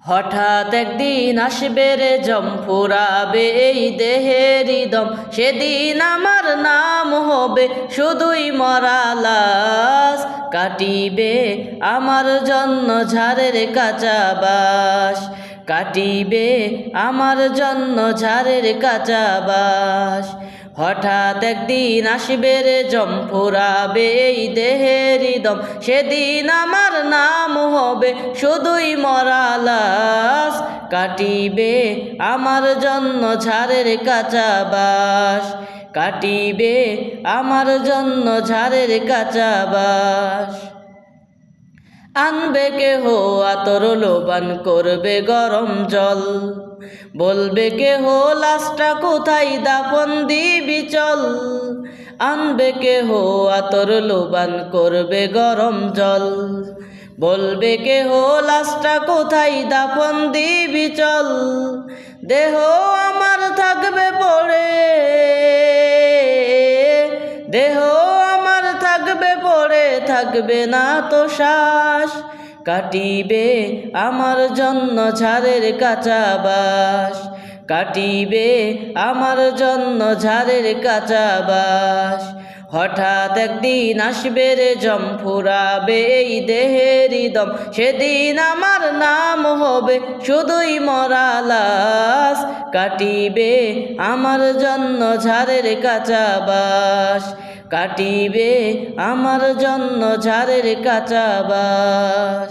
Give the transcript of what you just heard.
হঠাৎ একদিন আসবে রে জম, ফুরাবে এই দেহেরই দম, সেদিন আমার নাম হবে শুধুই মরা লাশ। কাটিবে আমার জন্য ঝাড়ের কাঁচা বাস, কাটিবে আমার জন্য ঝাড়ের কাঁচা বাস। হঠাৎ একদিন আসবে রে জম, ফুরাবে এই দেহেরই দম, সেদিন আমার নাম হবে শুধুই মরা লাশ। কাটিবে আমার জন্য ঝাড়ের কাঁচা বাস, কাটিবে আমার জন্য ঝাড়ের কাঁচা বাস। আনবে কেহ আতর লোবান, করবে গরম জল, বলবে কেহ লাশটা কোথায় দাফন দিবি চল। আনবে কেহ আতর লোবান, করবে গরম জল, বলবে কেহ লাশটা কোথায় দাফন দিবি চল। দেহ আমার থাকবে পড়ে, দেহ আমার থাকবে পড়ে, থাকবে না তো শ্বাস। কাটিবে আমার জন্য ঝাড়ের কাঁচা বাস, কাটিবে আমার জন্য ঝাড়ের কাঁচা বাস। হঠাৎ একদিন আসবে রে জম, ফুরাবে এই দেহেরই দম, সেদিন আমার নাম হবে শুধুই মরা লাশ। কাটিবে আমার জন্য ঝাড়ের কাঁচা বাস, কাটিবে আমার জন্য ঝাড়ের কাঁচা বাস।